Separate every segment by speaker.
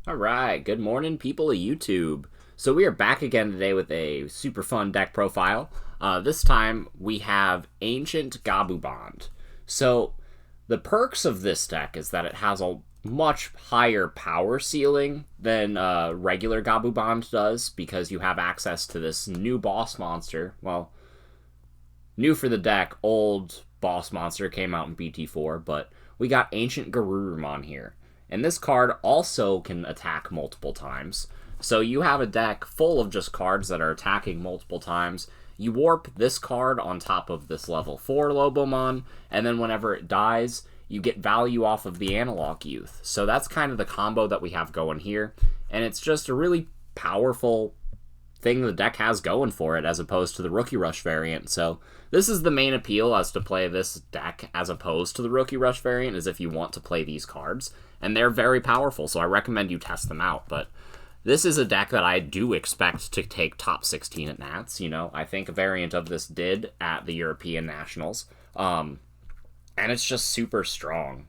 Speaker 1: All right, good morning, people of YouTube. So we are back again today with a super fun deck profile. This time we have Ancient Gabubond. So the perks of this deck is that it has a much higher power ceiling than regular Gabubond does because you have access to this new boss monster. Well, new for the deck, old boss monster came out in BT4, but we got Ancient Garurumon here. And this card also can attack multiple times. So you have a deck full of just cards that are attacking multiple times. You warp this card on top of this level 4 Lobomon, and then whenever it dies, you get value off of the Analog Youth. So that's kind of the combo that we have going here. And it's just a really powerful thing the deck has going for it as opposed to the Rookie Rush variant. So this is the main appeal as to play this deck as opposed to the Rookie Rush variant, is if you want to play these cards. And they're very powerful, so I recommend you test them out. But this is a deck that I do expect to take top 16 at Nats. You know, I think a variant of this did at the European Nationals. And it's just super strong.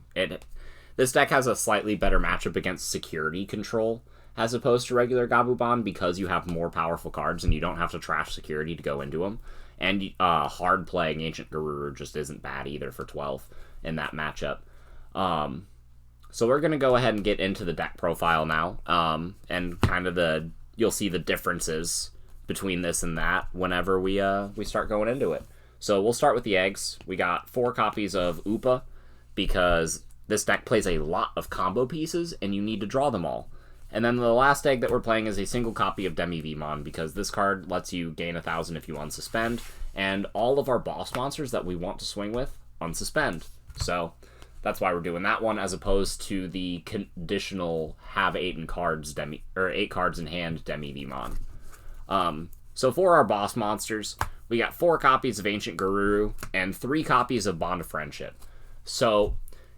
Speaker 1: This deck has a slightly better matchup against Security Control as opposed to regular Gabubon because you have more powerful cards and you don't have to trash Security to go into them. And hard playing Ancient Garuru just isn't bad either for 12 in that matchup. So we're going to go ahead and get into the deck profile now, and kind of you'll see the differences between this and that whenever we start going into it. So we'll start with the eggs. We got 4 copies of Upa because this deck plays a lot of combo pieces and you need to draw them all. And then the last egg that we're playing is a single copy of Demi-Vmon because this card lets you gain 1,000 if you unsuspend, and all of our boss monsters that we want to swing with unsuspend. So that's why we're doing that one as opposed to the conditional have 8 cards in hand Demi-Vmon. So for our boss monsters, we got 4 copies of Ancient Garuru and 3 copies of Bond of Friendship. So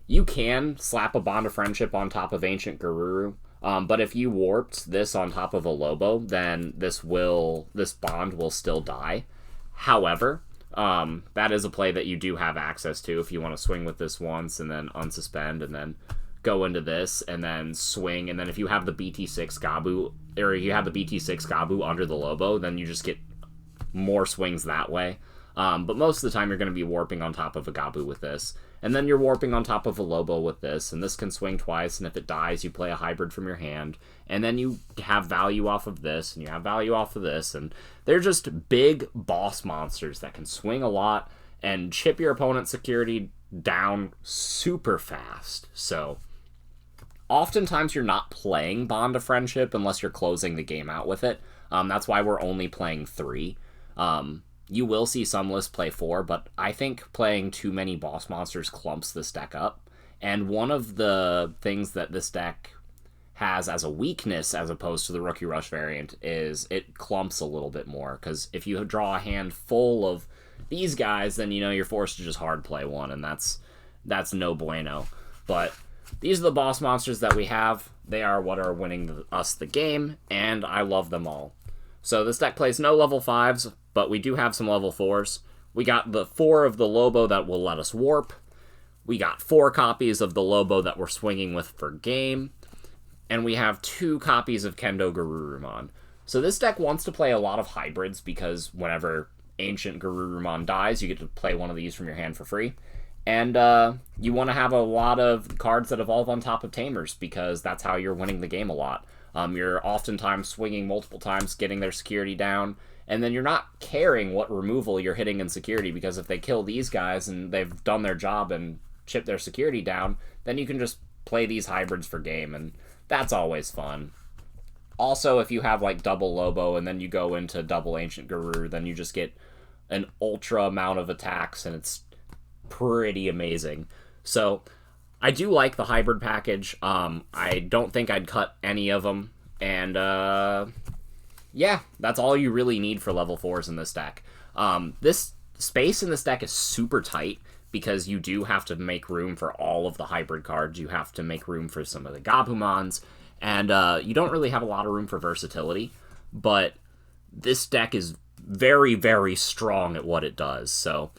Speaker 1: you can slap a Bond of Friendship on top of Ancient Garuru, but if you warped this on top of a Lobo, then this bond will still die. However, that is a play that you do have access to if you want to swing with this once and then unsuspend and then go into this and then swing. And then if you have the BT6 Gabu, or you have the BT6 Gabu under the Lobo, then you just get more swings that way. But most of the time you're going to be warping on top of a Gabu with this. And then you're warping on top of a Lobo with this, and this can swing twice, and if it dies, you play a hybrid from your hand. And then you have value off of this, and you have value off of this, and they're just big boss monsters that can swing a lot and chip your opponent's security down super fast. So oftentimes you're not playing Bond of Friendship unless you're closing the game out with it. That's why we're only playing 3. You will see some lists play 4, but I think playing too many boss monsters clumps this deck up. And one of the things that this deck has as a weakness as opposed to the Rookie Rush variant is it clumps a little bit more. Because if you draw a hand full of these guys, then you're forced to just hard play one, and that's no bueno. But these are the boss monsters that we have. They are what are winning us the game, and I love them all. So this deck plays no level 5s, but we do have some level 4s. We got the 4 of the Lobo that will let us warp. We got 4 copies of the Lobo that we're swinging with for game. And we have 2 copies of Kendo Garurumon. So this deck wants to play a lot of hybrids because whenever Ancient Garurumon dies, you get to play one of these from your hand for free. And you want to have a lot of cards that evolve on top of Tamers because that's how you're winning the game a lot. You're oftentimes swinging multiple times, getting their security down, and then you're not caring what removal you're hitting in security because if they kill these guys and they've done their job and chip their security down, then you can just play these hybrids for game, and that's always fun. Also, if you have like double Lobo and then you go into double Ancient Garuru, then you just get an ultra amount of attacks, and it's pretty amazing. So I do like the hybrid package. I don't think I'd cut any of them. And, yeah, that's all you really need for level 4s in this deck. This space in this deck is super tight because you do have to make room for all of the hybrid cards. You have to make room for some of the Gabumons. And you don't really have a lot of room for versatility. But this deck is very, very strong at what it does. So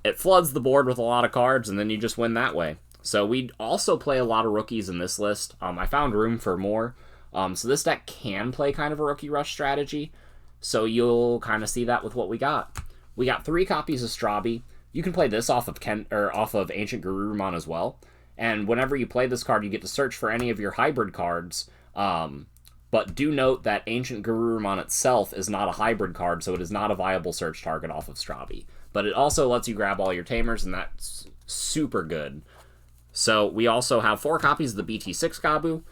Speaker 1: it floods the board with a lot of cards, and then you just win that way. So we also play a lot of rookies in this list. I found room for more. So this deck can play kind of a Rookie Rush strategy. So you'll kind of see that with what we got. We got 3 copies of Strabi. You can play this off of Ancient Garurumon as well. And whenever you play this card, you get to search for any of your hybrid cards. But do note that Ancient Garurumon itself is not a hybrid card, so it is not a viable search target off of Strabi. But it also lets you grab all your Tamers, and that's super good. So we also have 4 copies of the BT6 Gabu.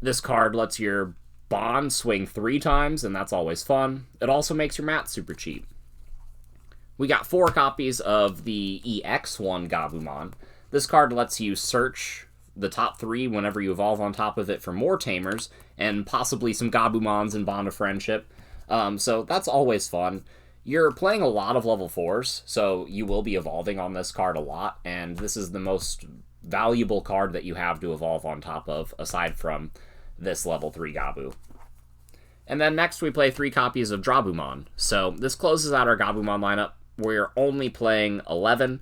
Speaker 1: This card lets your Bond swing 3 times, and that's always fun. It also makes your mat super cheap. We got 4 copies of the EX1 Gabumon. This card lets you search the top 3 whenever you evolve on top of it for more Tamers, and possibly some Gabumons in Bond of Friendship. So that's always fun. You're playing a lot of level 4s, so you will be evolving on this card a lot, and this is the most valuable card that you have to evolve on top of, aside from this level 3 Gabu. And then next we play 3 copies of Drabumon. So this closes out our Gabumon lineup. We're only playing 11,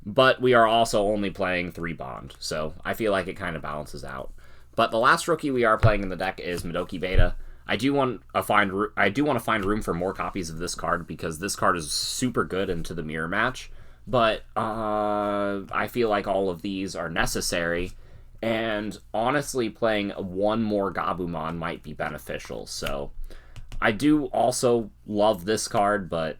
Speaker 1: but we are also only playing 3 Bond, so I feel like it kind of balances out. But the last rookie we are playing in the deck is Madoki Beta. I do want to find room for more copies of this card, because this card is super good into the mirror match, but I feel like all of these are necessary, and honestly playing 1 more Gabumon might be beneficial. So I do also love this card, but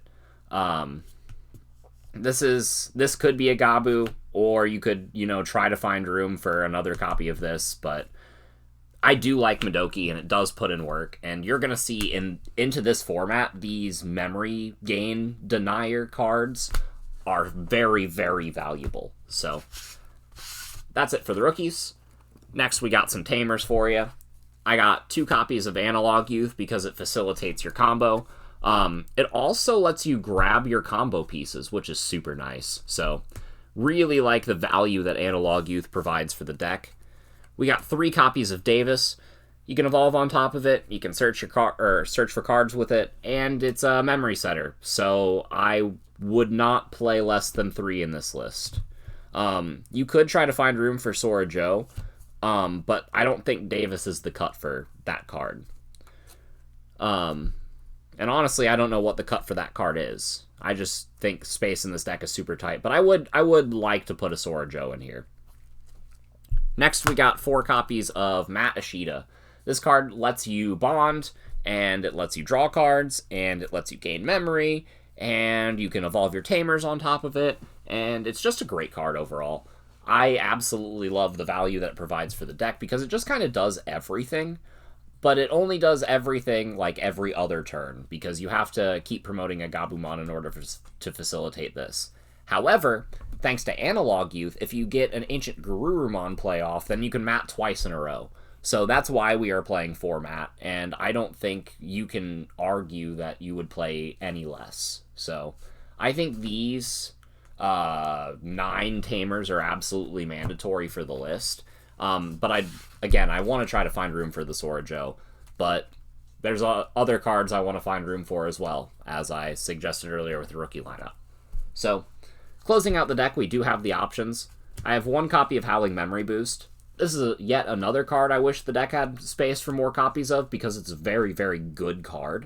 Speaker 1: this could be a Gabu, or you could, try to find room for another copy of this, but I do like Madoki, and it does put in work, and you're going to see into this format, these memory gain denier cards are very, very valuable. So that's it for the rookies. Next, we got some Tamers for you. I got 2 copies of Analog Youth because it facilitates your combo. It also lets you grab your combo pieces, which is super nice. So really like the value that Analog Youth provides for the deck. We got 3 copies of Davis. You can evolve on top of it. You can search for cards with it, and it's a memory setter. So I would not play less than 3 in this list. You could try to find room for Sora Joe, but I don't think Davis is the cut for that card. And honestly, I don't know what the cut for that card is. I just think space in this deck is super tight, but I would like to put a Sora Joe in here. Next, we got 4 copies of Matt Ishida. This card lets you bond, and it lets you draw cards, and it lets you gain memory, and you can evolve your Tamers on top of it, and it's just a great card overall. I absolutely love the value that it provides for the deck, because it just kind of does everything, but it only does everything like every other turn, because you have to keep promoting a Gabumon in order to facilitate this. However, thanks to Analog Youth, if you get an Ancient Garurumon playoff, then you can mat twice in a row. So that's why we are playing 4 mat, and I don't think you can argue that you would play any less. So I think these 9 Tamers are absolutely mandatory for the list. But I want to try to find room for the Sora Joe, but there's other cards I want to find room for as well, as I suggested earlier with the rookie lineup. So closing out the deck, we do have the options. I have 1 copy of Howling Memory Boost. This is yet another card I wish the deck had space for more copies of, because it's a very, very good card.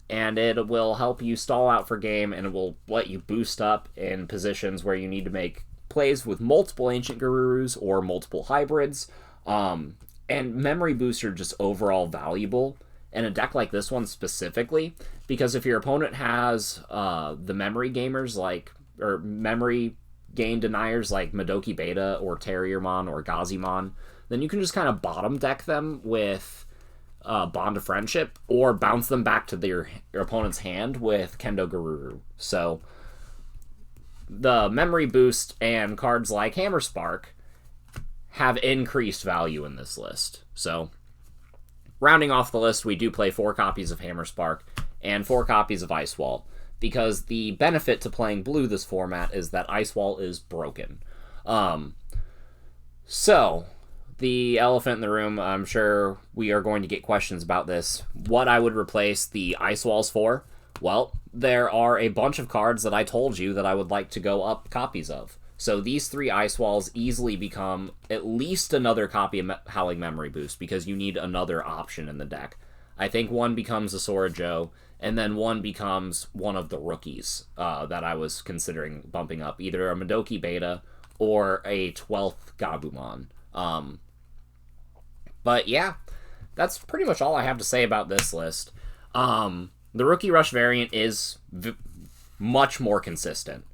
Speaker 1: And it will help you stall out for game, and it will let you boost up in positions where you need to make plays with multiple Ancient Garurus or multiple hybrids. And Memory Boosts are just overall valuable in a deck like this one specifically, because if your opponent has the memory gamers or memory gain deniers like Madoki Beta or Terriermon or Gazimon, then you can just kind of bottom deck them with Bond of Friendship, or bounce them back to your opponent's hand with Kendo Garuru. So the Memory Boost and cards like Hammer Spark have increased value in this list. So rounding off the list, we do play 4 copies of Hammer Spark and 4 copies of Ice Wall, because the benefit to playing blue this format is that Ice Wall is broken. So the elephant in the room, I'm sure we are going to get questions about this. What I would replace the Ice Walls for? Well, there are a bunch of cards that I told you that I would like to go up copies of. So these 3 Ice Walls easily become at least another copy of Howling Memory Boost, because you need another option in the deck. I think one becomes a Sora Joe, and then one becomes one of the rookies that I was considering bumping up, either a Madoki Beta or a 12th Gabumon. But yeah, that's pretty much all I have to say about this list. The Rookie Rush variant is much more consistent.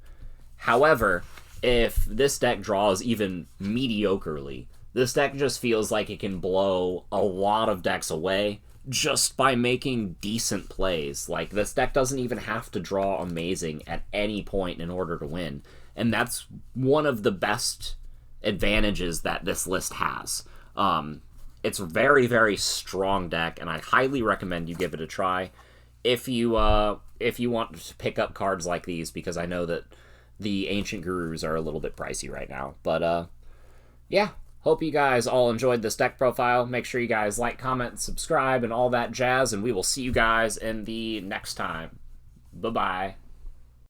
Speaker 1: However, if this deck draws even mediocrely, this deck just feels like it can blow a lot of decks away just by making decent plays. Like, this deck doesn't even have to draw amazing at any point in order to win. And that's one of the best advantages that this list has. It's a very, very strong deck, and I highly recommend you give it a try if you want to pick up cards like these, because I know that the Ancient Gurus are a little bit pricey right now. But yeah, hope you guys all enjoyed this deck profile. Make sure you guys like, comment, subscribe, and all that jazz, and we will see you guys in the next time. Bye-bye.